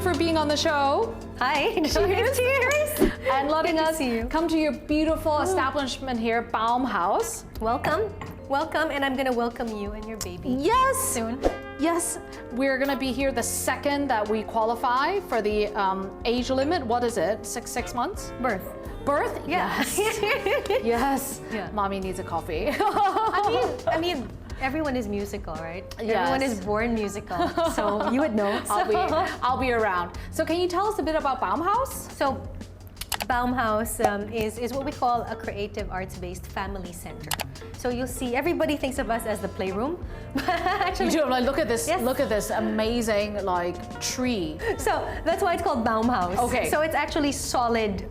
you for being on the show. Hi. Cheers. Cheers. And letting Good to us see you. come to your beautiful establishment here, Baumhaus. Welcome. Welcome, and I'm going to welcome you and your baby Yes. soon. Yes, we're gonna be here the second that we qualify for the age limit. What is it? Six months? Birth. Birth? Yeah. Yes. Yes. Yeah. Mommy needs a coffee. I mean, everyone is musical, right? Yes. Everyone is born musical, so you would know. I'll be around. So can you tell us a bit about Baumhaus? So Baumhaus is what we call a creative arts-based family center. So you'll see everybody thinks of us as the playroom, but actually, You do, like, look at this. Yes. Look at this amazing tree. so that's why it's called Baumhaus. Okay. So it's actually solid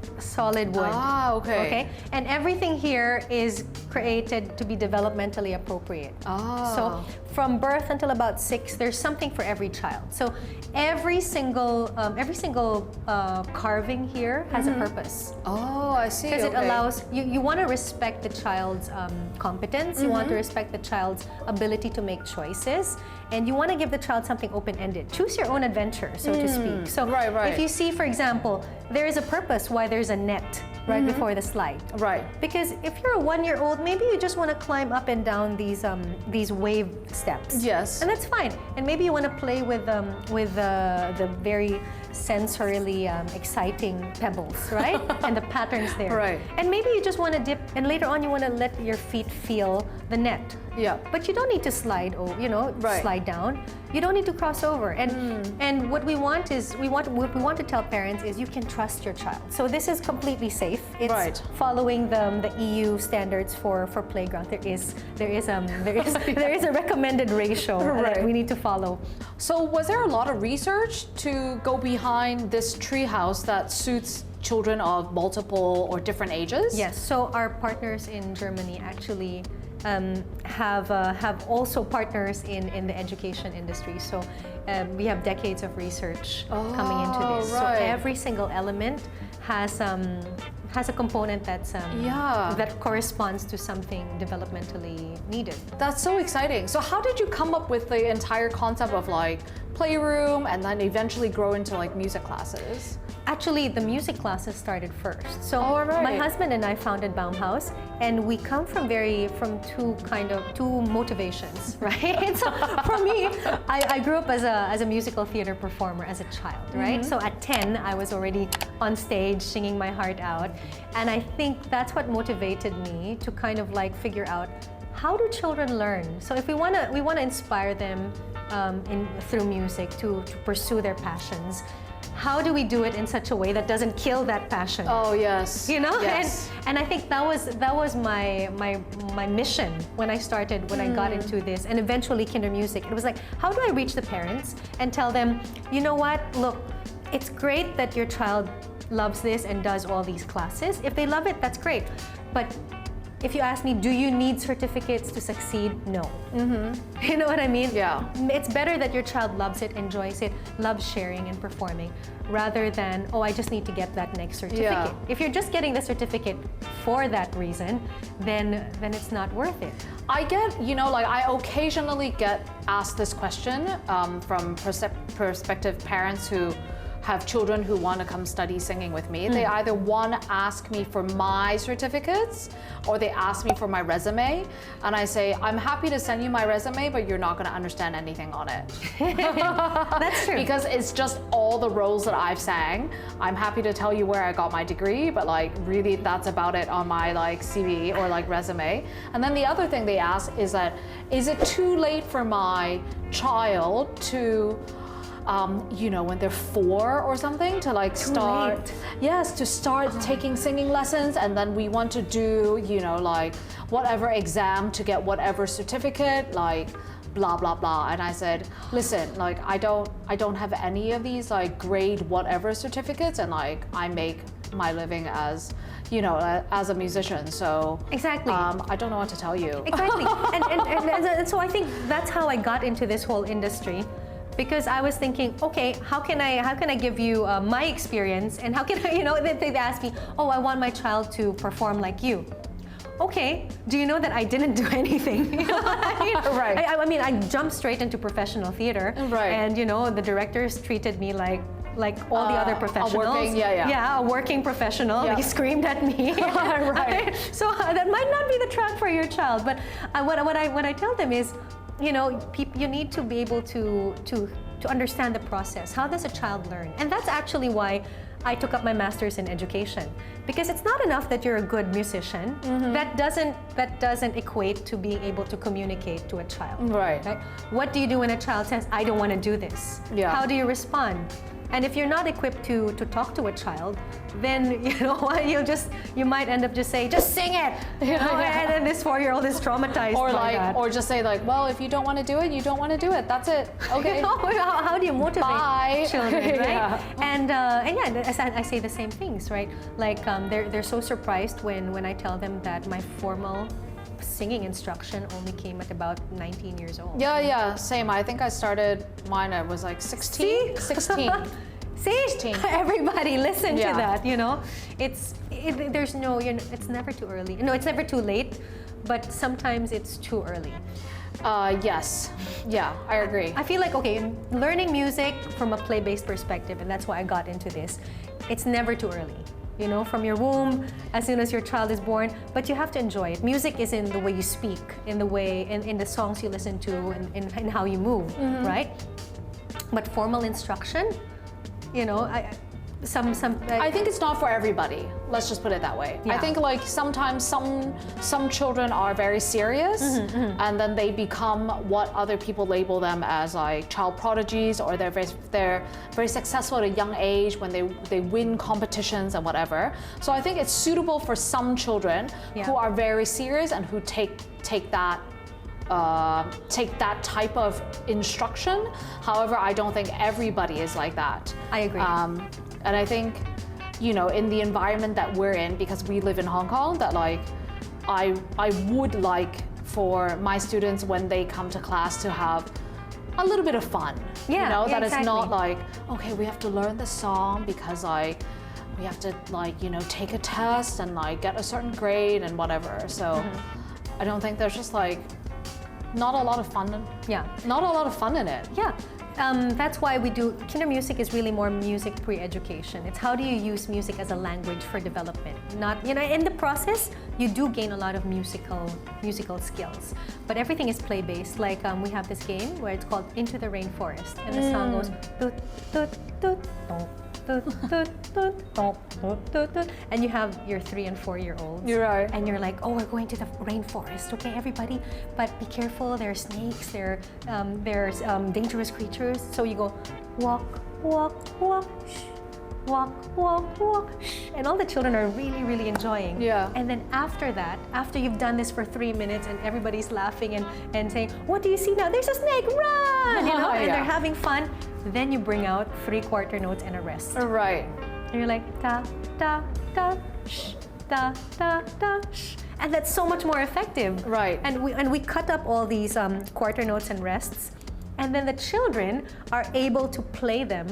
wood. Ah, okay. Okay. And everything here is created to be developmentally appropriate. Ah. So from birth until about 6, there's something for every child. So every single carving here has a purpose. Oh, I see. Because it okay. allows, you want to respect the child's competence, you want to respect the child's ability to make choices, and you want to give the child something open-ended. Choose your own adventure, so to speak. So Right. if you see, for example, there is a purpose why there's a net right before the slide. Right. Because if you're a 1-year-old, maybe you just want to climb up and down these wave steps. Yes. And that's fine. And maybe you want to play with the very sensorily exciting pebbles, right? And the patterns there. Right. And maybe you just want to dip, and later on you want to let your feet feel the net. Yeah. But you don't need to slide, Right. slide down. You don't need to cross over. And what we want to tell parents is you can trust your child. So this is completely safe. It's Right. following the EU standards for playground. There is a recommended ratio Right. that we need to follow. So was there a lot of research to go behind this treehouse that suits children of multiple or different ages? Yes. So our partners in Germany actually have also partners in the education industry. So we have decades of research coming into this. right. So every single element has a component that corresponds to something developmentally needed. That's so exciting. So how did you come up with the entire concept of playroom and then eventually grow into music classes? Actually, the music classes started first. So Oh, right. my husband and I founded Baumhaus, and we come from two motivations, right? So for me, I grew up as a musical theater performer as a child, right? So at 10, I was already on stage singing my heart out, and I think that's what motivated me to kind of figure out, how do children learn? So if we want to inspire them through music to pursue their passions, how do we do it in such a way that doesn't kill that passion? Oh, yes. Yes. And I think that was my mission when I got into this, and eventually Kinder Music. It was how do I reach the parents and tell them, you know what, look, it's great that your child loves this and does all these classes. If they love it, that's great. But if you ask me, do you need certificates to succeed? No. You know what I mean? Yeah. It's better that your child loves it, enjoys it, loves sharing and performing, rather than, I just need to get that next certificate. Yeah. If you're just getting the certificate for that reason, then it's not worth it. I get, I occasionally get asked this question from prospective parents who have children who want to come study singing with me. They either want to ask me for my certificates or they ask me for my resume. And I say, I'm happy to send you my resume, but you're not going to understand anything on it. That's true. Because it's just all the roles that I've sang. I'm happy to tell you where I got my degree, but really that's about it on my CV or resume. And then the other thing they ask is that, is it too late for my child to when they're 4 or something to start late. Yes, to start taking singing lessons, and then we want to do whatever exam to get whatever certificate, blah blah blah. And I said, listen, I don't have any of these grade whatever certificates, and I make my living as as a musician, so Exactly. I don't know what to tell you. Exactly. and so I think that's how I got into this whole industry. Because I was thinking, okay, how can I give you my experience, and how can I, they ask me, I want my child to perform like you. Okay, do you know that I didn't do anything? Right. I mean, I jumped straight into professional theater. Right. And the directors treated me like like all the other professionals. A working professional. Yeah. They screamed at me. Right. So that might not be the track for your child. But what I tell them is, you know, you need to be able to understand the process. How does a child learn? And that's actually why I took up my master's in education, because it's not enough that you're a good musician. That doesn't equate to being able to communicate to a child. Right. What do you do when a child says, "I don't want to do this"? Yeah. How do you respond? And if you're not equipped to talk to a child, then you know what, you might end up just saying, "Just sing it," you know, and then this 4-year-old is traumatized by that. Or just say like, well, if you don't want to do it, you don't want to do it. That's it. Okay. You know, how do you motivate Bye. children, right? Yeah. And yeah, I say the same things, right? Like they're so surprised when I tell them that my formal singing instruction only came at about 19 years old. Yeah, same. I think I started mine, I was like 16. 16. See, 16. Everybody listen Yeah. to that. You know, there's no, you know, it's never too early. No, it's never too late, but sometimes it's too early. Yes. Yeah, I agree. I feel like, okay, learning music from a play-based perspective, and that's why I got into this, it's never too early. You know, from your womb, as soon as your child is born, but you have to enjoy it. Music is in the way you speak, in the songs you listen to, and in how you move, right? But formal instruction, you know, I think it's not for everybody. Let's just put it that way. Yeah. I think like sometimes some children are very serious, and then they become what other people label them as, like child prodigies, or they're very successful at a young age when they win competitions and whatever. So I think it's suitable for some children who are very serious and who take that type of instruction. However, I don't think everybody is like that. I agree. And I think, you know, in the environment that we're in, because we live in Hong Kong, that like, I would like for my students when they come to class to have a little bit of fun. Yeah, you know, that exactly. it's not like, okay, we have to learn the song because like, we have to like, you know, take a test and like get a certain grade and whatever. So I don't think there's just like, not a lot of fun. Not a lot of fun in it. Yeah. That's why we do, Kinder Music is really more music pre-education. It's how do you use music as a language for development. Not, you know, in the process, you do gain a lot of musical skills. But everything is play-based. Like we have this game where it's called Into the Rainforest. And the song goes, toot, toot, toot, toot, toot, toot, toot, toot, toot, toot. And you have your 3 and 4-year-olds. You're right. And you're like, oh, we're going to the rainforest, okay, everybody? But be careful, there are snakes, there's dangerous creatures. So you go, walk, walk, walk, shh. Walk, walk, walk, shh. And all the children are really, really enjoying. Yeah. And then after that, after you've done this for 3 minutes and everybody's laughing and saying, what do you see now? There's a snake, run! You know, and they're having fun. Then you bring out 3 quarter notes and a rest. Right. And you're like, da, da, da, shh, da, da, da, shh. And that's so much more effective. Right. And we cut up all these quarter notes and rests, and then the children are able to play them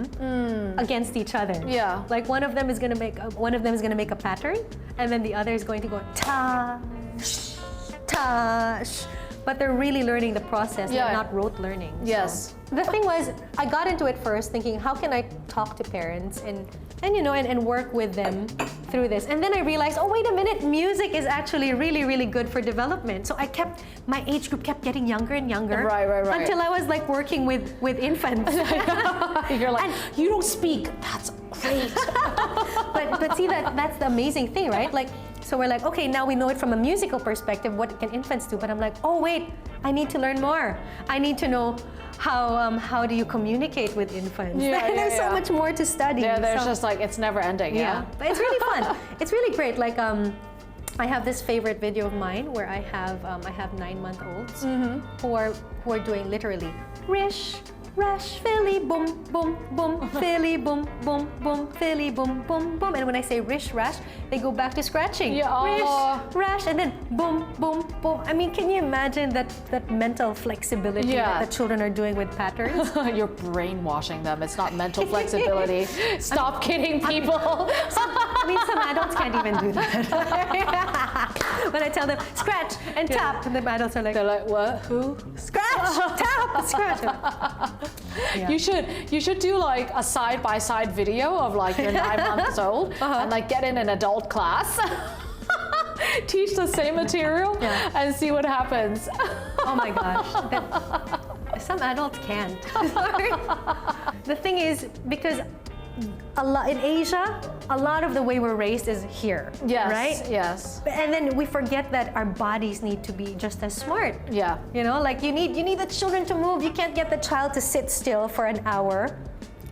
against each other. Yeah. Like one of them is gonna make a pattern, and then the other is going to go ta, sh, ta, sh. But they're really learning the process, Yeah. they're not rote learning. Yes. So, the thing was, I got into it first thinking, how can I talk to parents and you know, and work with them through this. And then I realized, oh, wait a minute, music is actually really, really good for development. So my age group kept getting younger and younger. Right. Until I was like working with infants. You're like, you don't speak, that's great. but see, that's the amazing thing, right? Like, so we're like, okay, now we know it from a musical perspective, what can infants do? But I'm like, oh wait, I need to learn more. I need to know how do you communicate with infants? There's so much more to study. Yeah, there's just like, it's never ending. Yeah. But it's really fun. It's really great. Like I have this favorite video of mine where I have 9-month-olds who are doing literally rish, rash, filly, boom, boom, boom, filly, boom, boom, boom, filly, boom, boom, boom. And when I say rish, rash, they go back to scratching. Yeah. Rish, rash, and then boom, boom, boom. I mean, can you imagine that mental flexibility that the children are doing with patterns? You're brainwashing them. It's not mental flexibility. Stop kidding people. I mean, some adults can't even do that. When I tell them, scratch and tap, and the adults are like, They're like, what? Who? scratch, tap, scratch. Yeah. You should do like a side-by-side video of like you're 9 months old and like get in an adult class. Teach the same material and see what happens. Oh my gosh. Some adults can't. Sorry. The thing is, because in Asia, a lot of the way we're raised is here. Yes. Right? Yes. And then we forget that our bodies need to be just as smart. Yeah. You know, like you need the children to move. You can't get the child to sit still for an hour.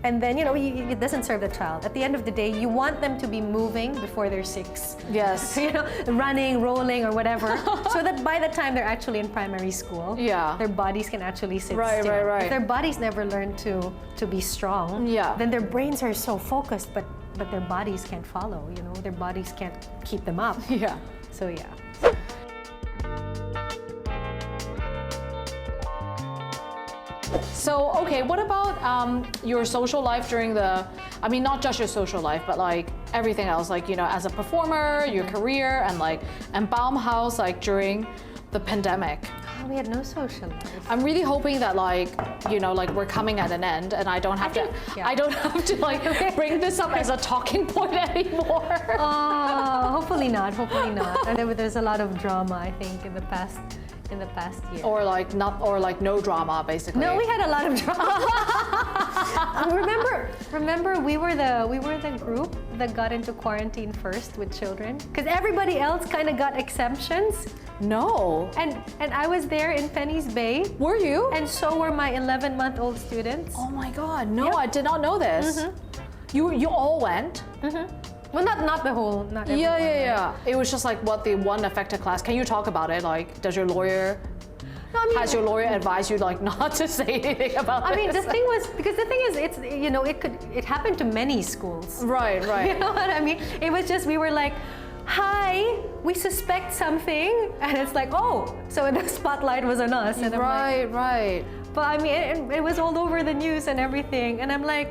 And then, you know, it doesn't serve the child. At the end of the day, you want them to be moving before they're 6. Yes. You know, running, rolling, or whatever, so that by the time they're actually in primary school, Yeah. their bodies can actually sit Right, still. right, right. If their bodies never learn to be strong, then their brains are so focused, but their bodies can't follow. You know, their bodies can't keep them up. Yeah. So yeah. So, okay, what about your social life during I mean, not just your social life, but like everything else, like, you know, as a performer, your career, and Baumhaus, like during the pandemic? Oh, we had no social life. I'm really hoping that like, you know, like we're coming at an end and I don't have to like bring this up as a talking point anymore. Oh, hopefully not. Hopefully not. And there's a lot of drama, I think, in the past year. Or like no drama, basically. No, we had a lot of drama. remember, we were the group that got into quarantine first with children, because everybody else kind of got exemptions. No. And I was there in Penny's Bay. Were you? And so were my 11-month-old students. Oh my God! No, Yep. I did not know this. You all went? Well, not the whole, not everyone. Yeah. It was just like what the one affected class. Can you talk about it? Like, does your lawyer? No, I mean, has your lawyer advised you like not to say anything about this? I mean, the thing is, it's, you know, it happened to many schools. Right. You know what I mean? It was just, we were like, hi, we suspect something, and it's like, oh, so the spotlight was on us. And I'm like, right. but I mean, it was all over the news and everything, and I'm like,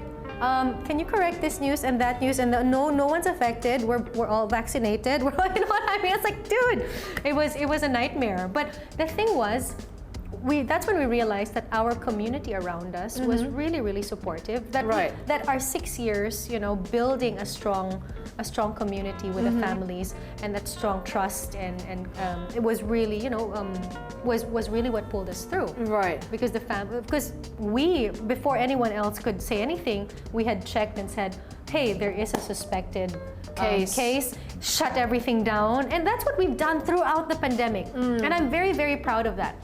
can you correct this news and that news? And no one's affected. We're all vaccinated. You know what I mean? It's like, dude, it was a nightmare. But the thing was, that's when we realized that our community around us was really, really supportive. That our 6 years, you know, building a strong community with the families, and that strong trust, and it was really, you know, was really what pulled us through. Right. Because because we, before anyone else could say anything, we had checked and said, hey, there is a suspected case, shut everything down. And that's what we've done throughout the pandemic. And I'm very, very proud of that.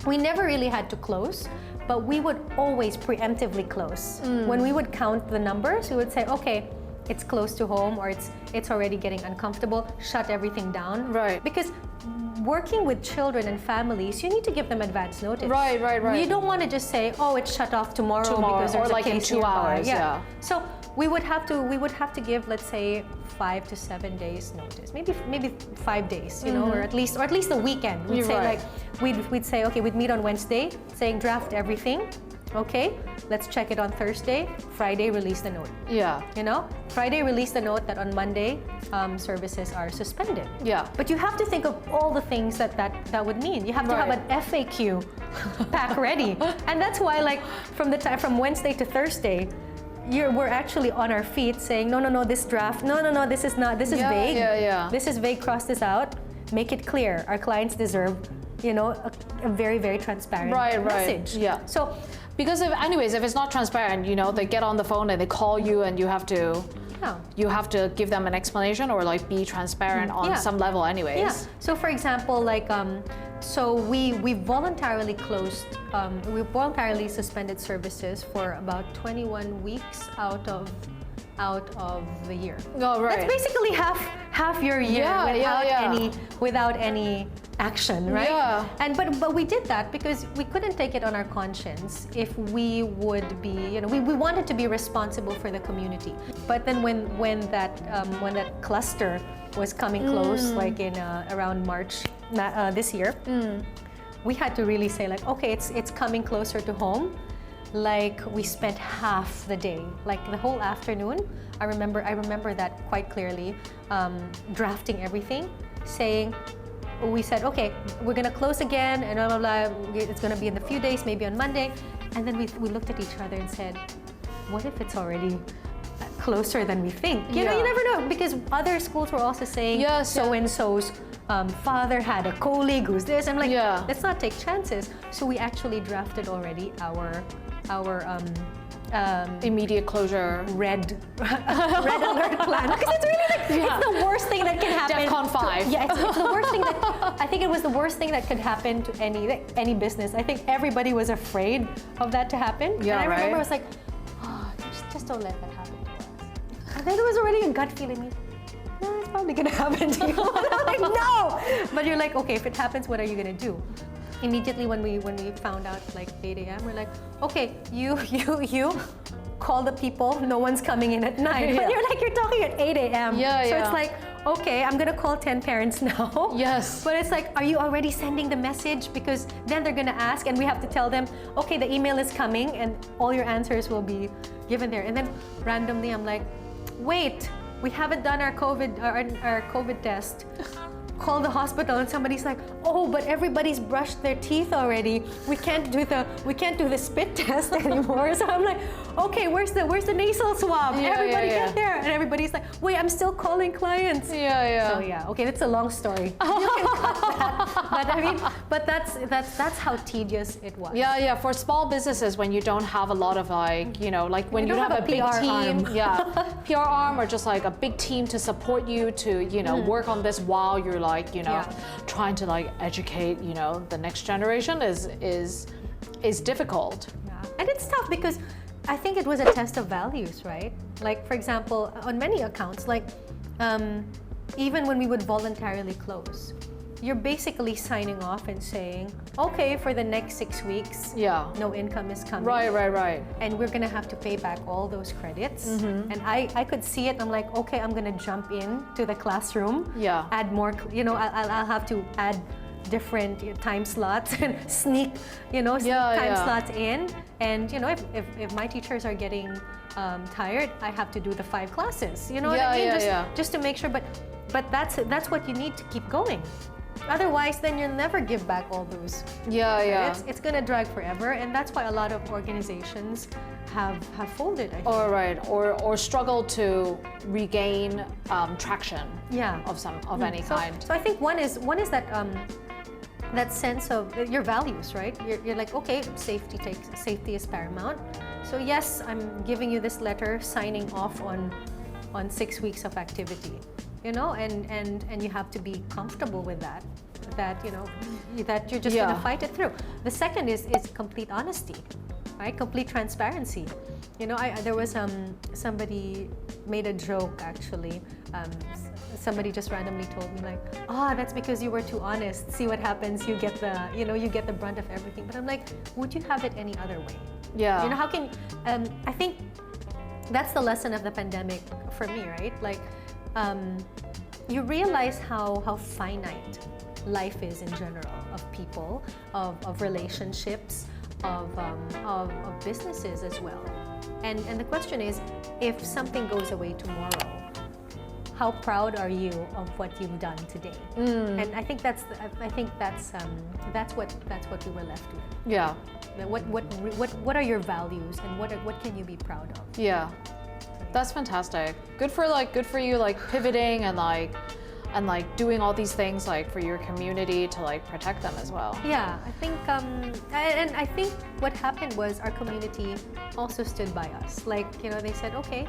We never really had to close, but we would always preemptively close. When we would count the numbers, we would say, okay, it's close to home, or it's already getting uncomfortable, shut everything down. Right. Because working with children and families, you need to give them advance notice. Right. You don't want to just say, oh, it's shut off tomorrow because there's or like a case in 2 nearby. hours. Yeah. So we would have to give, let's say, 5 to 7 days notice, maybe 5 days, you know, or at least a weekend. We'd say like we'd say, okay, we'd meet on Wednesday, saying draft everything. Okay, let's check it on Thursday. Friday, release the note. Yeah. You know, Friday, release the note that on Monday, services are suspended. Yeah. But you have to think of all the things that would mean. You have to have an FAQ pack ready, and that's why, like, from Wednesday to Thursday, we're actually on our feet saying, no, this draft, no, this is not, this is vague. Yeah. This is vague. Cross this out. Make it clear. Our clients deserve, you know, a very, very transparent message. Yeah. So. Because if it's not transparent, you know, they get on the phone and they call you, and you have to give them an explanation, or like be transparent on some level anyways. Yeah. So for example, like, so we voluntarily suspended services for about 21 weeks out of the year. Oh, right. That's basically half your year without any action, right? Yeah. And but we did that because we couldn't take it on our conscience if we would be, you know, we wanted to be responsible for the community. But then when that cluster was coming close, like in around March this year, we had to really say, like, okay, it's coming closer to home. Like, we spent half the day, like the whole afternoon. I remember that quite clearly, drafting everything, saying, we said, okay, we're gonna close again, and blah blah blah. It's gonna be in a few days, maybe on Monday. And then we looked at each other and said, what if it's already closer than we think? You know, you never know, because other schools were also saying so and so's father had a colleague who's this. I'm like, let's not take chances. So we actually drafted already our immediate closure red alert plan, because it's really like it's the worst thing that can happen. DEFCON 5. It's the worst thing that I think it was the worst thing that could happen to any business. I think everybody was afraid of that to happen. Yeah, and I remember right. I was like, just don't let that happen to us. And then there was already a gut feeling. No, it's probably gonna happen to you. And I'm like, no! But you're like, okay, if it happens, what are you gonna do? Immediately when we found out like 8 a.m., we're like, okay, you call the people. No one's coming in at 9. But you're talking at 8 a.m. So it's like, okay, I'm gonna call 10 parents now. Yes. But it's like, are you already sending the message? Because then they're gonna ask, and we have to tell them, okay, the email is coming, and all your answers will be given there. And then randomly, I'm like, wait, we haven't done our COVID test. Call the hospital, and somebody's like, oh, but everybody's brushed their teeth already. We can't do the spit test anymore. So I'm like, okay, where's the nasal swab? Everybody get there, and everybody's like, wait, I'm still calling clients. So okay, that's a long story. You can cut that. But I mean, but that's how tedious it was. For small businesses, when you don't have a lot of like, you know, like when you don't have a big PR team, arm. PR arm, or just like a big team to support you to, you know, work on this while you're like, you know, trying to like educate, you know, the next generation is difficult. And it's tough because I think it was a test of values, right? Like, for example, on many accounts, like even when we would voluntarily close, you're basically signing off and saying, okay, for the next 6 weeks, no income is coming. Right. And we're gonna have to pay back all those credits. And I could see it. I'm like, okay, I'm gonna jump in to the classroom. Add more, you know, I'll have to add different time slots and sneak time slots in. And you know, if my teachers are getting tired, I have to do the 5 classes. You know what I mean? Just to make sure. But that's what you need to keep going. Otherwise, then you'll never give back all those. It's gonna drag forever, and that's why a lot of organizations have folded. I think. Or struggle to regain traction. Of any kind. So I think one is that sense of your values, right? You're like, okay, safety is paramount. So yes, I'm giving you this letter, signing off on 6 weeks of activity. You know, and you have to be comfortable with that you know, that you're just gonna fight it through. The second is complete honesty, right? Complete transparency. You know, there was somebody made a joke actually. Somebody just randomly told me like, that's because you were too honest. See what happens? You get the brunt of everything. But I'm like, would you have it any other way? You know, how can? I think that's the lesson of the pandemic for me, right? Like. You realize how finite life is in general, of people, of relationships, of businesses as well. And the question is, if something goes away tomorrow, how proud are you of what you've done today? And I think that's what we were left with. What are your values, and what can you be proud of? That's fantastic. Good for you, like pivoting and doing all these things like for your community to like protect them as well. I think and I think what happened was our community also stood by us. Like, you know, they said, okay,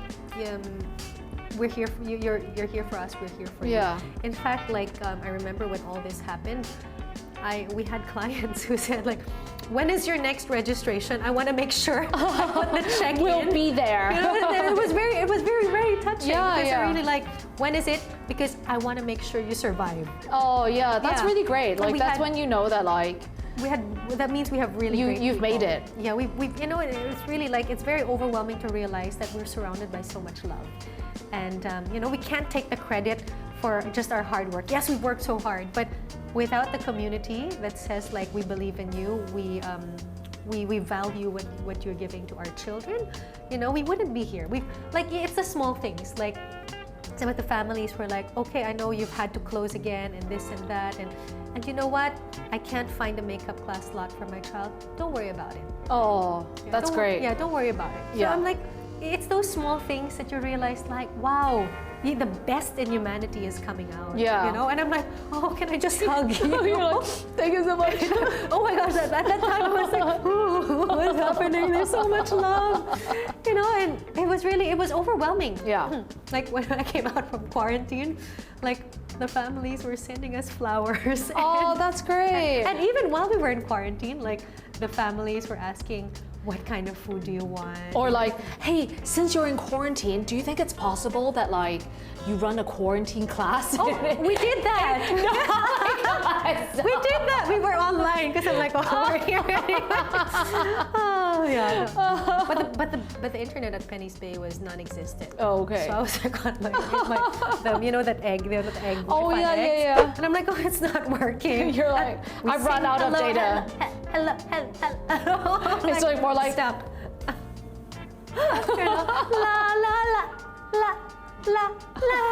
we're here for you. You're here for us. We're here for you. In fact, like I remember when all this happened, we had clients who said like, when is your next registration? I want to make sure I put the check in. We'll be there. You know, it was very touching. They're really like, when is it? Because I want to make sure you survive. That's really great. Like that's when you know that like that means we have really great you've people. made it. We've you know, it's really like, it's very overwhelming to realize that we're surrounded by so much love. And you know, we can't take the credit for just our hard work. Yes, we've worked so hard, but without the community that says like, we believe in you, we value what you're giving to our children, you know, we wouldn't be here. It's the small things, like some of the families were like, okay, I know you've had to close again and this and that, and you know what? I can't find a makeup class slot for my child. Don't worry about it. Oh, that's Don't- great. Yeah, don't worry about it. So Yeah. I'm like, it's those small things that you realize, like, wow, the best in humanity is coming out. Yeah. You know, and I'm like, oh, can I just hug you? You're like, thank you so much. Oh my gosh, at that time I was like, ooh, what's happening? There's so much love. You know, and it was overwhelming. Yeah. Like when I came out from quarantine, like the families were sending us flowers. Oh, that's great. And even while we were in quarantine, like the families were asking, what kind of food do you want? Or like, hey, since you're in quarantine, do you think it's possible that like you run a quarantine class? Oh, we did that. We did that. We were online because I'm like, oh, we're here anyway. Oh yeah. No. But the internet at Penny's Bay was non-existent. Oh, okay. So I was like on you know that egg, that egg. Oh, Wi-Fi yeah, eggs? yeah, yeah. And I'm like, oh, it's not working. You're like, We I've run sing out of hello, data. Hello, hello, hello. It's like more like- stop. La la la la. La la,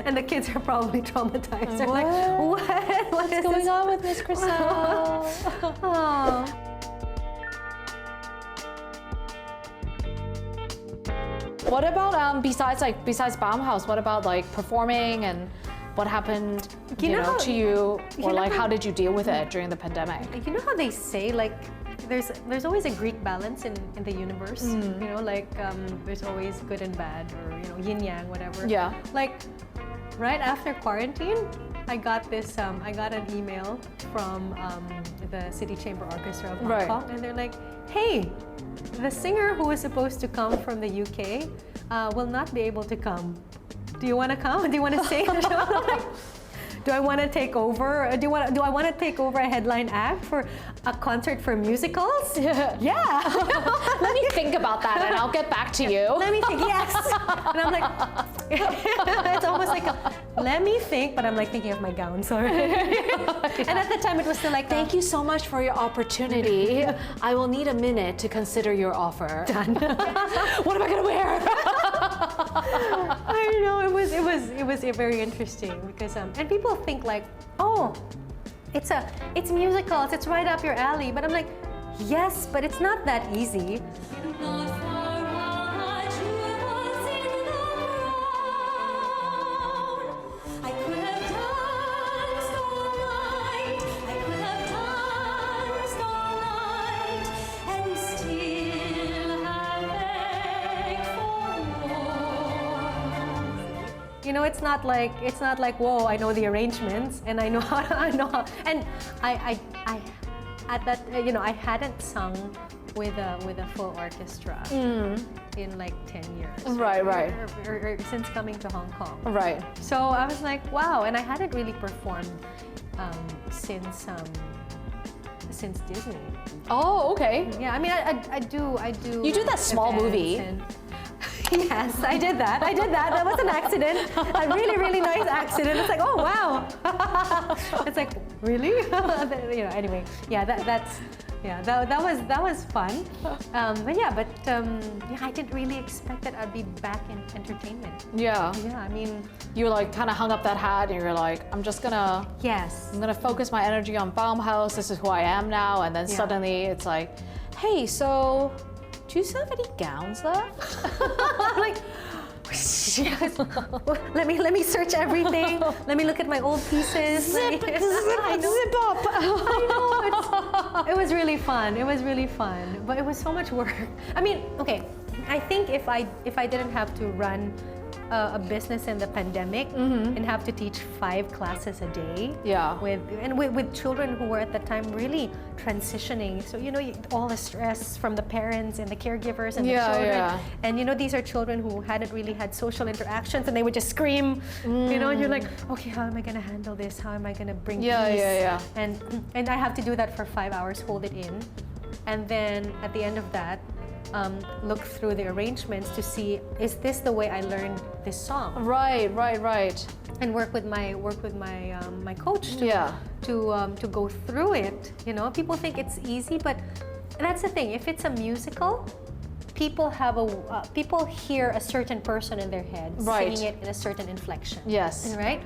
and the kids are probably traumatized. They're like, what is What's going this? on with Miss Crystal? Oh. What about besides Baumhaus? What about like performing and what happened, You know how- to you, you or know like how- how did you deal with it during the pandemic? You know how they say like there's always a Greek balance in the universe. You know, like there's always good and bad, or yin yang, whatever. Yeah. Like right after quarantine, I got this. I got an email from the City Chamber Orchestra of Hong Right. Kong, and they're like, "Hey, the singer who was supposed to come from the UK will not be able to come. Do you want to come? Do you want to sing?" I'm like, do I want to take over? Do I want to take over a headline act for a concert for musicals? Yeah. Let me think about that and I'll get back to you. Let me think. Yes. And I'm like, it's almost like let me think, but I'm like thinking of my gown. Sorry. And at the time, it was still like, Thank you so much for your opportunity. I will need a minute to consider your offer. Done. What am I gonna wear? I don't know. It was very interesting because and people think like, oh, it's musicals. It's right up your alley. But I'm like, yes, but it's not that easy. You know, it's not like whoa, I know the arrangements and I know how, and I at that I hadn't sung with a full orchestra in like 10 years. Right. Or since coming to Hong Kong. Right. So I was like, wow, and I hadn't really performed since Disney. Oh, okay. Yeah, I mean, I do. You do that small events movie. and- Yes, I did that. That was an accident. A really, really nice accident. It's like, oh wow. It's like, really? Anyway, yeah, that was fun. But I didn't really expect that I'd be back in entertainment. Yeah. Yeah, I mean, You like kind of hung up that hat and you're like, I'm yes. gonna focus my energy on Baumhaus. This is who I am now. And then Yeah. suddenly it's like, hey, so do you still have any gowns left? I'm like, let me search everything. Let me look at my old pieces. Zip up. I know. It was really fun. But it was so much work. I mean, okay. I think if I didn't have to run a business in the pandemic and have to teach 5 classes a day, Yeah. with children who were at the time really transitioning. So all the stress from the parents and the caregivers and the Yeah, children. yeah. And these are children who hadn't really had social interactions, and they would just scream. And you're like, okay, how am I gonna handle this? How am I gonna bring Yeah, peace? yeah. And I have to do that for 5 hours, hold it in, and then at the end of that, look through the arrangements to see, is this the way I learned this song? Right. And work with my my coach to go through it. People think it's easy, but that's the thing. If it's a musical, people hear a certain person in their head Right. singing it in a certain inflection. Yes. Right?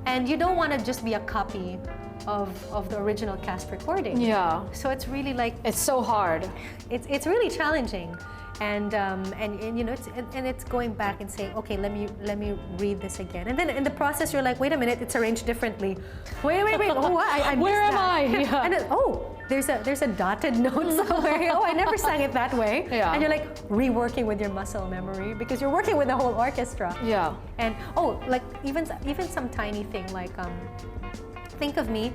and you don't want to just be a copy of the original cast recording. Yeah. So it's really like It's so hard. it's really challenging, and you know it's going back and saying, okay, let me read this again, and then in the process you're like, wait a minute, it's arranged differently. Wait, oh, what? I Where missed am that. I? Yeah. And then, oh, there's a dotted note somewhere. Oh, I never sang it that way. Yeah. And you're like reworking with your muscle memory because you're working with the whole orchestra. Yeah. And like even some tiny thing like Think of Me.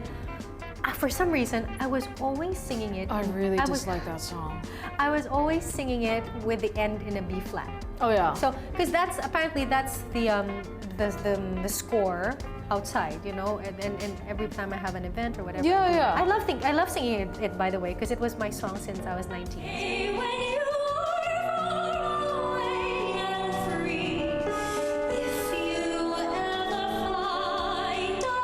For some reason, I was always singing it. I really was- dislike that song. I was always singing it with the end in a B flat. Oh yeah. So, because that's the score outside, you know, and every time I have an event or whatever. Yeah, yeah. I love singing it by the way, because it was my song since I was 19. When you are far away and free, if you ever find a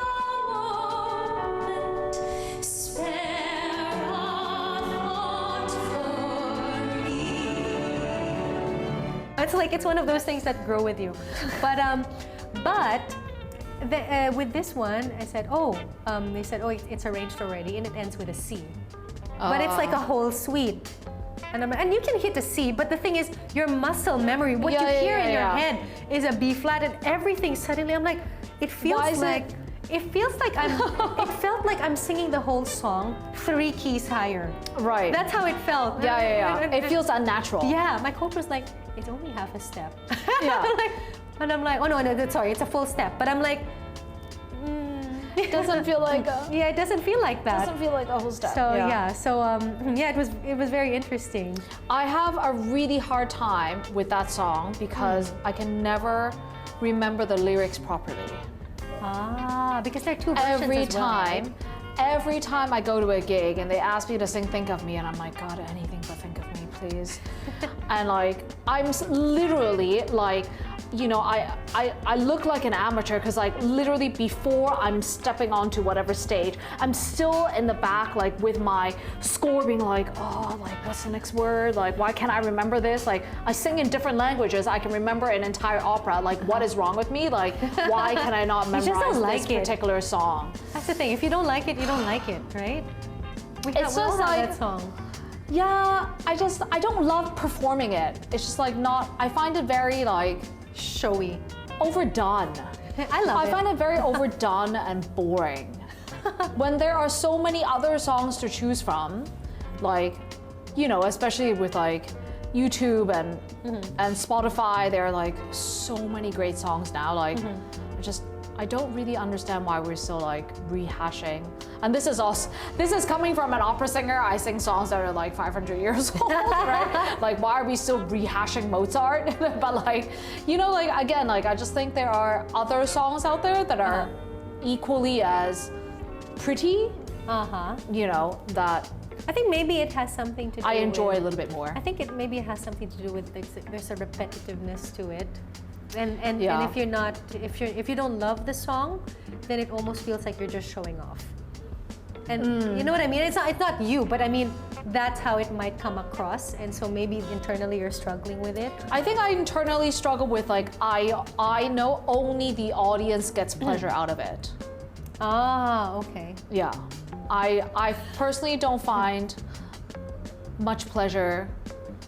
moment, spare a thought for me. It's one of those things that grow with you, but with this one, I said, they said, it's arranged already, and it ends with a C. But it's like a whole suite. And you can hit a C, but the thing is, your muscle memory, what Yeah, you hear yeah, in your yeah. head is a B flat, and everything suddenly, I'm like, it feels Why is like. it- It feels like it felt like I'm singing the whole song 3 keys higher. Right. That's how it felt. yeah. It feels unnatural. Yeah, my coach was like, it's only half a step. Yeah. And I'm like, oh no, sorry, it's a full step. But I'm like, It doesn't feel like a, yeah, it doesn't feel like that. doesn't feel like a whole step. So it was very interesting. I have a really hard time with that song because I can never remember the lyrics properly. Because there are 2 versions Every as well, right? time, every time I go to a gig and they ask me to sing "Think of Me," and I'm like, God, anything but think of me, please. And like, literally like, you know, I look like an amateur because like literally before I'm stepping onto whatever stage, I'm still in the back like with my score being like, oh, like what's the next word? Like why can't I remember this? Like I sing in different languages. I can remember an entire opera. Like what is wrong with me? Like why can I not just memorize don't this like it. particular song? That's the thing. If you don't like it, you don't like it, right? We It's all just have like- that song. Yeah, I don't love performing it. It's just like not, I find it very like Showy. overdone. I love I it. find it very overdone and boring. When there are so many other songs to choose from, like, you know, especially with like YouTube and Spotify, there are like so many great songs now. Like, I don't really understand why we're still like rehashing. And this is coming from an opera singer. I sing songs that are like 500 years old, right? Like, why are we still rehashing Mozart? But like, you know, like again, like I just think there are other songs out there that are equally as pretty, you know, that I think maybe it has something to do I enjoy with, a little bit more. I think maybe it has something to do with there's a repetitiveness to it. And Yeah. if you don't love the song, then it almost feels like you're just showing off. And you know what I mean? It's not you, but I mean that's how it might come across. And so maybe internally you're struggling with it. I think I internally struggle with like I know only the audience gets pleasure out of it. Ah, okay. Yeah. I personally don't find much pleasure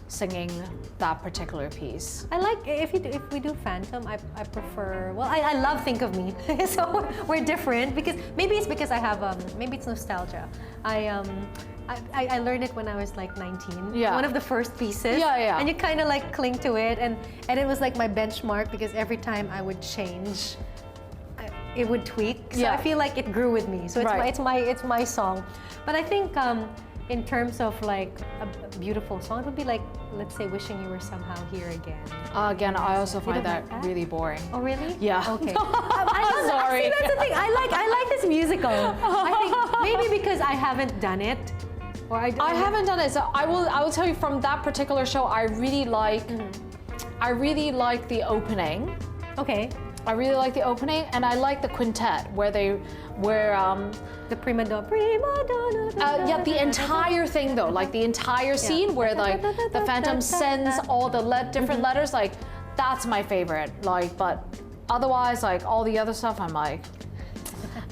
singing that particular piece. I like if we do Phantom. I prefer. Well, I love Think of Me, so we're different because maybe it's because I have maybe it's nostalgia. I learned it when I was like 19. Yeah. One of the first pieces. Yeah. And you kind of like cling to it, and it was like my benchmark because every time I would change, it would tweak. So Yeah. I feel like it grew with me. So it's my song. But I think in terms of like a beautiful song, it would be like, let's say, Wishing You Were Somehow Here Again. Again, I also You find don't that like that? really boring. Oh really? Yeah. Okay. Sorry. See, that's the thing. I like this musical. I think maybe because I haven't done it, or I haven't done it, so I will tell you from that particular show, I really like the opening. Okay. I really like the opening, and I like the quintet where The prima donna. yeah, the entire thing though, like the entire scene where like the Phantom sends all the different letters, like that's my favorite. Like, but otherwise, like all the other stuff, I'm like,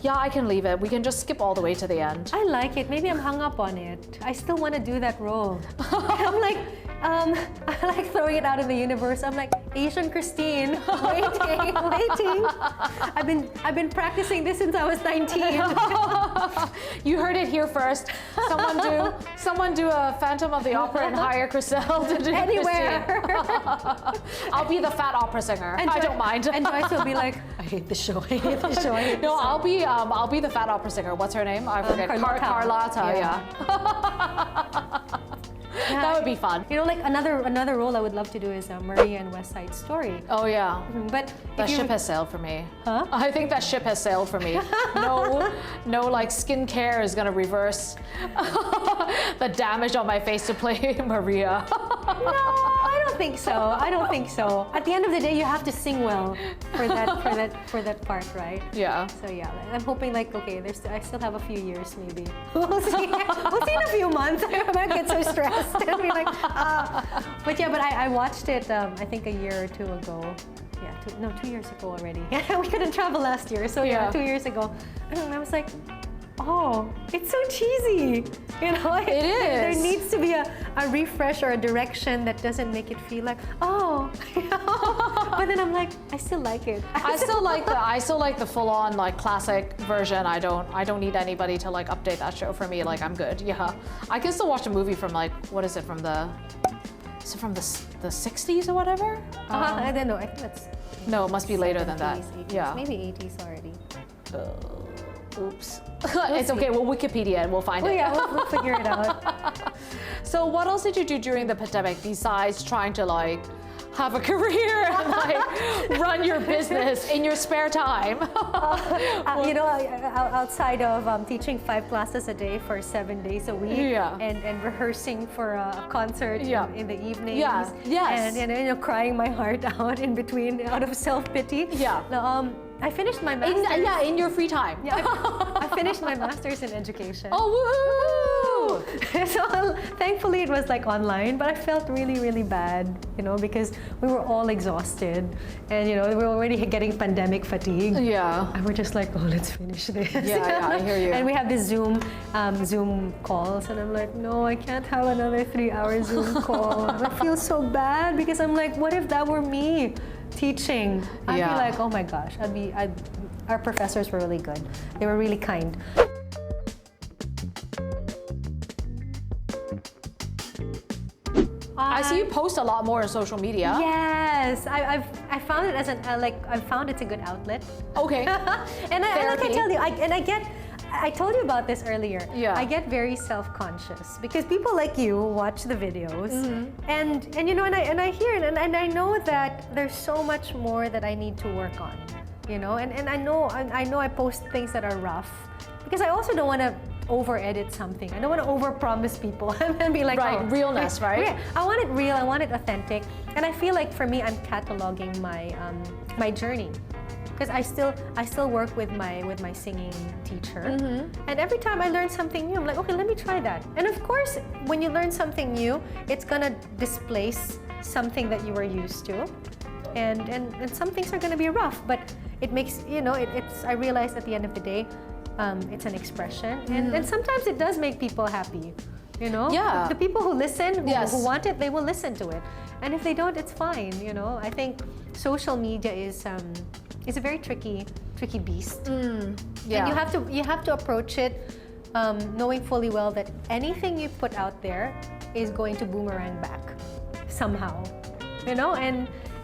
Yeah, I can leave it. We can just skip all the way to the end. I like it. Maybe I'm hung up on it. I still want to do that role. I'm like, I like throwing it out in the universe. I'm like, Asian Christine, waiting. I've been practicing this since I was 19. You heard it here first. Someone do a Phantom of the Opera and hire Chriselle to do Anywhere. Christine. I'll be the fat opera singer. I don't mind. And Joyce will be like, I hate the show. I hate the show. I hate No, the show. I'll be the fat opera singer. What's her name? I forget. Carlotta. Yeah. That would be fun. You know, like another role I would love to do is Maria in West Side Story. Oh yeah. But That if you- ship has sailed for me. Huh? I think that ship has sailed for me. No, like skincare is gonna reverse the damage on my face to play Maria. No, I don't think so. I don't think so. At the end of the day, you have to sing well for that part, right? Yeah. So yeah, I'm hoping like okay, I still have a few years maybe. We'll see. We'll see in a few months. I might get so stressed and be like, But yeah, but I watched it. I think a year or two ago. Yeah, 2 years ago already. We couldn't travel last year, so yeah, Yeah. 2 years ago. And I was like, oh, it's so cheesy. You know, It There is. needs to be a refresh or a direction that doesn't make it feel like, oh. You know? But then I'm like, I still like it. I still like the full-on like classic version. I don't need anybody to like update that show for me. Like I'm good. Yeah, I can still watch a movie from like what is it from the 60s or whatever? I don't know. I think that's. No, it must be later than that. 70s, 80s, Yeah. Maybe 80s already. Oops. It's okay. We'll Wikipedia and we'll find Oh it. yeah, we'll figure it out. So what else did you do during the pandemic besides trying to like have a career and like run your business in your spare time? You know, outside of teaching 5 classes a day for 7 days a week, Yeah. and rehearsing for a concert Yeah. in the evenings, Yeah. Yes. and you know, crying my heart out in between out of self-pity. Yeah. I finished my master's. In your free time. Yeah, I finished my master's in education. Oh, woohoo! So thankfully it was like online, but I felt really, really bad, you know, because we were all exhausted, and you know, we were already getting pandemic fatigue. Yeah. And we're just like, oh, let's finish this. Yeah, I hear you. And we have this Zoom calls, and I'm like, no, I can't have another 3-hour Zoom call. I feel so bad because I'm like, what if that were me teaching? I'd Yeah. be like, oh my gosh, our professors were really good. They were really kind. I see you post a lot more on social media. Yes, I found it as I found it's a good outlet. Okay. And like I Therapy. tell you, I told you about this earlier. Yeah. I get very self-conscious because people like you watch the videos, Mm-hmm. and you know, and I hear it, and I know that there's so much more that I need to work on, you know, and I know I post things that are rough because I also don't want to over-edit something. I don't want to over-promise people and be like, Right, oh, realness, right? Yeah, I want it real. I want it authentic, and I feel like for me, I'm cataloging my journey. Because I still work with my singing teacher, and every time I learn something new, I'm like, okay, let me try that. And of course, when you learn something new, it's gonna displace something that you were used to, and some things are gonna be rough, but it makes it's. I realize at the end of the day, it's an expression, and sometimes it does make people happy. You know, Yeah. The people who listen, Yes. who want it, they will listen to it, and if they don't, it's fine. You know, I think social media is a very tricky beast. Yeah. And you have to approach it knowing fully well that anything you put out there is going to boomerang back somehow. You know,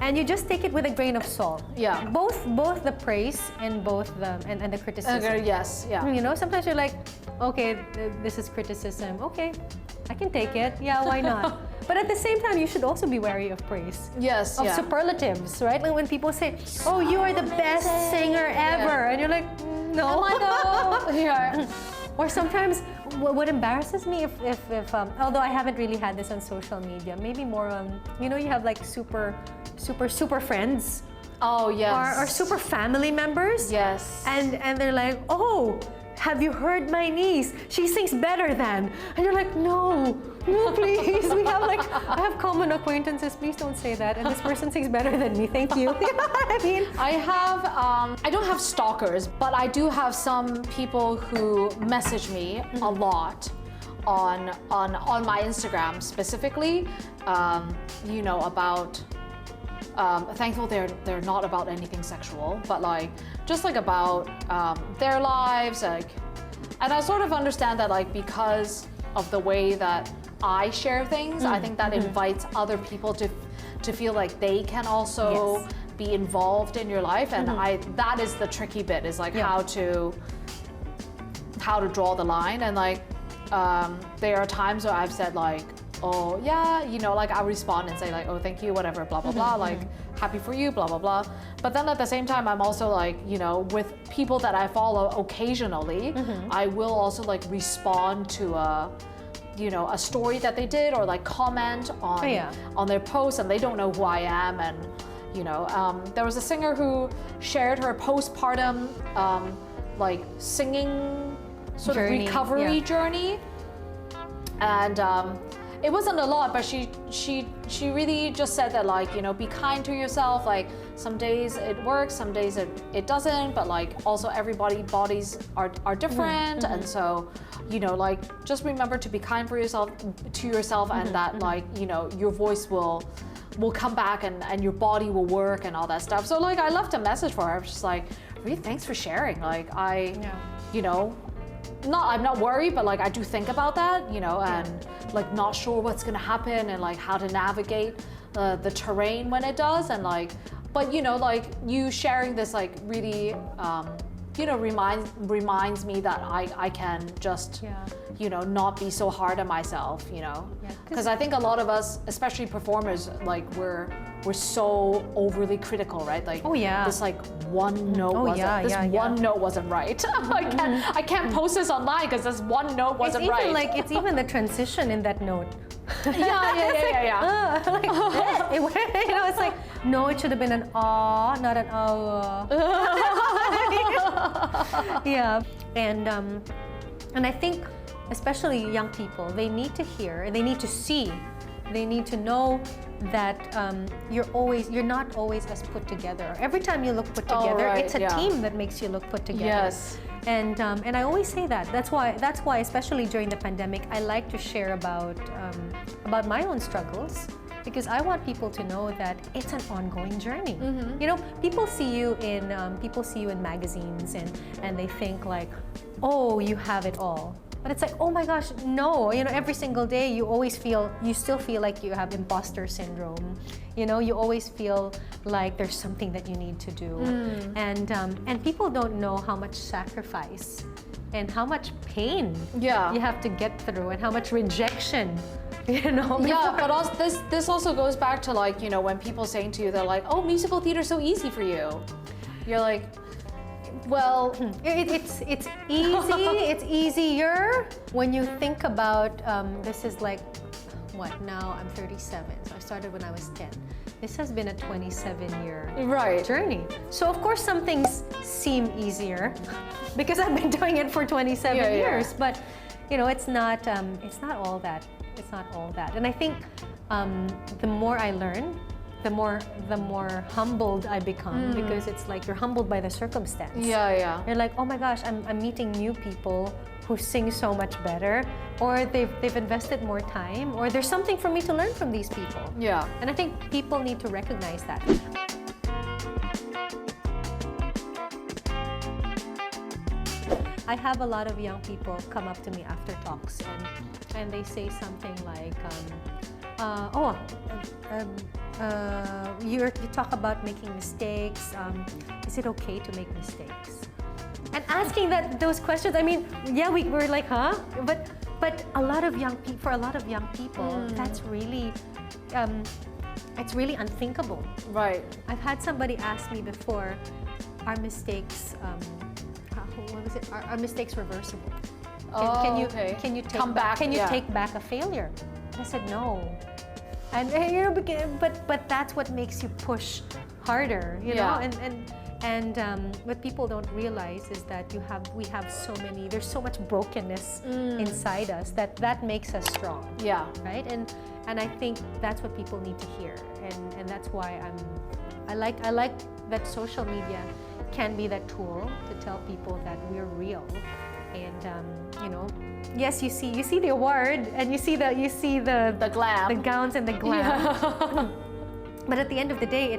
and you just take it with a grain of salt. Yeah. Both the praise and both the criticism. Yes. Yeah. You know, sometimes you're like, okay, this is criticism. Okay, I can take it. Yeah, why not? But at the same time, you should also be wary of praise. Yes. Of Yeah. superlatives, right? Like when people say, "Oh, you are the best singer ever," and you're like, "No." Am I though? Yeah. Or sometimes, what embarrasses me if although I haven't really had this on social media, maybe more you know, you have like super friends Oh yes. or super family members. Yes. And they're like, "Oh, have you heard my niece? She sings better than." And you're like, "No, No, please. We have like, I have common acquaintances. Please don't say that. And this person sings better than me. Thank you. You know what I mean? I have, I don't have stalkers, but I do have some people who message me a lot on my Instagram specifically, you know, about, thankful they're not about anything sexual, but like, just like about their lives, like, and I sort of understand that like because of the way that I share things, I think that invites other people to feel like they can also Yes. be involved in your life, and that is the tricky bit, is like how to draw the line. And like there are times where I've said like, oh yeah, you know, like I'll respond and say like, oh thank you, whatever, blah blah blah, like happy for you, blah blah blah. But then at the same time, I'm also like, you know, with people that I follow occasionally, I will also like respond to a, you know, a story that they did, or like comment on their posts, and they don't know who I am. And you know, there was a singer who shared her postpartum like singing sort Journey, of recovery yeah. journey, and it wasn't a lot, but she really just said that like, you know, be kind to yourself. Like some days it works, some days it doesn't, but like also everybody bodies are different, and so, you know, like just remember to be kind for yourself and that like, you know, your voice will come back, and your body will work and all that stuff. So like I left a message for her. I was just like, really, thanks for sharing. Like you know, I'm not worried, but like I do think about that, you know, and like not sure what's gonna happen, and like how to navigate the terrain when it does, and like, but you know, like you sharing this like really, you know, reminds me that I can just, you know, not be so hard on myself, you know, because I think a lot of us, especially performers, like we're so overly critical, right? Like, this like one note one note wasn't right. I can't post this online because this one note wasn't It's right. even like, it's even the transition in that note. yeah. Like, you know, it's like, no, it should have been an ah, not an yeah, and I think especially young people, they need to hear, they need to see, they need to know that you're not always as put together. Every time you look put together, it's a team that makes you look put together. Yes. And I always say that. That's why, especially during the pandemic, I like to share about my own struggles, because I want people to know that it's an ongoing journey. You know, people see you in magazines, and they think like, oh, you have it all. But it's like, oh my gosh, no. You know, every single day you still feel like you have imposter syndrome. You know, you always feel like there's something that you need to do. And people don't know how much sacrifice and how much pain you have to get through, and how much rejection, you know. Yeah, but also this also goes back to like, you know, when people saying to you, they're like, oh, musical theater's so easy for you. You're like, well, it's easy. It's easier when you think about this is like, what, now I'm 37, so I started when I was 10. This has been a 27-year journey. So of course some things seem easier because I've been doing it for 27 years. But you know, it's not all that. It's not all that. And I think the more I learn, the more humbled I become, because it's like you're humbled by the circumstance. You're like, oh my gosh, I'm meeting new people who sing so much better, or they've invested more time, or there's something for me to learn from these people. And I think people need to recognize that. I have a lot of young people come up to me after talks, and they say something like, you talk about making mistakes. Is it okay to make mistakes? And asking those questions, I mean, yeah, we're like, huh? But a lot of young people, for a lot of young people, that's really, it's really unthinkable. right. I've had somebody ask me before, are mistakes, what was it? Are mistakes reversible? Can you take back a failure? I said no. And you know, but that's what makes you push harder, you know. And what people don't realize is that there's so much brokenness inside us that makes us strong. Yeah. Right? And I think that's what people need to hear. And that's why I like that social media can be that tool to tell people that we're real. And yes, you see the award and you see the glam. the gowns and the glam. But at the end of the day,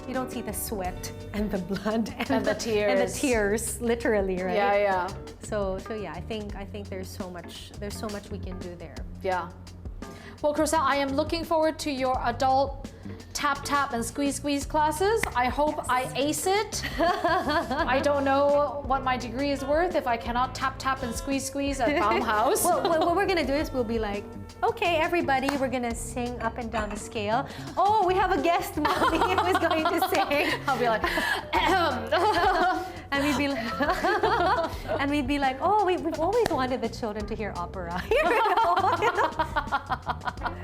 you don't see the sweat and the blood And the tears. and the tears, literally, right? Yeah. So yeah, I think there's so much we can do there. Yeah. Well, Crystal, I am looking forward to your adult tap and squeeze classes. I hope I ace it. I don't know what my degree is worth if I cannot tap and squeeze at Baumhaus. Well, what we're gonna do is we'll be like, okay, everybody, we're gonna sing up and down the scale. Oh, we have a guest, Mommy, who's going to sing. I'll be like, And we'd be like, oh, we've always wanted the children to hear opera.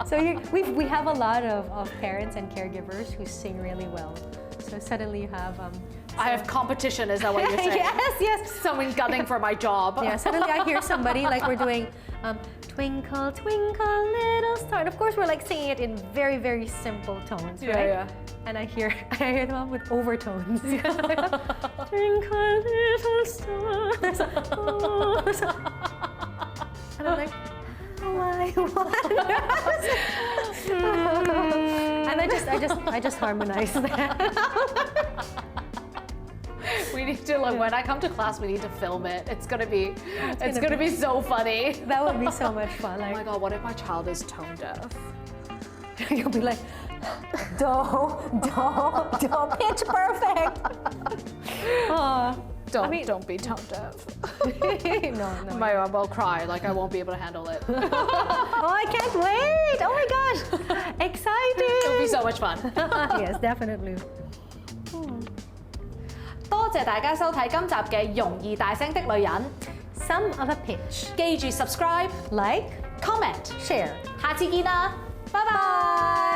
So we have a lot of parents and caregivers who sing really well. So suddenly you have I have competition, is that what you're saying? yes. Someone gunning for my job. Yeah, suddenly I hear somebody like we're doing Twinkle, Twinkle, Little Star. And of course, we're like singing it in very, very simple tones, right? Yeah. And I hear the one with overtones. Twinkle, little star. And I'm like, how I wonder. And I just harmonize that. We need to, like, when I come to class, we need to film it. It's gonna be so funny. That would be so much fun. Oh my Like, God, what if my child is tone deaf? you'll be like, do, pitch perfect. Don't be tone deaf. No. My mom will cry, like I won't be able to handle it. Oh, I can't wait! Oh my gosh, exciting! It'll be so much fun. Yes, definitely. 多謝大家收睇今集嘅容易大聲的女人， Some of a pitch. 記住 subscribe、 Like, comment， share. 下次見啦，拜拜。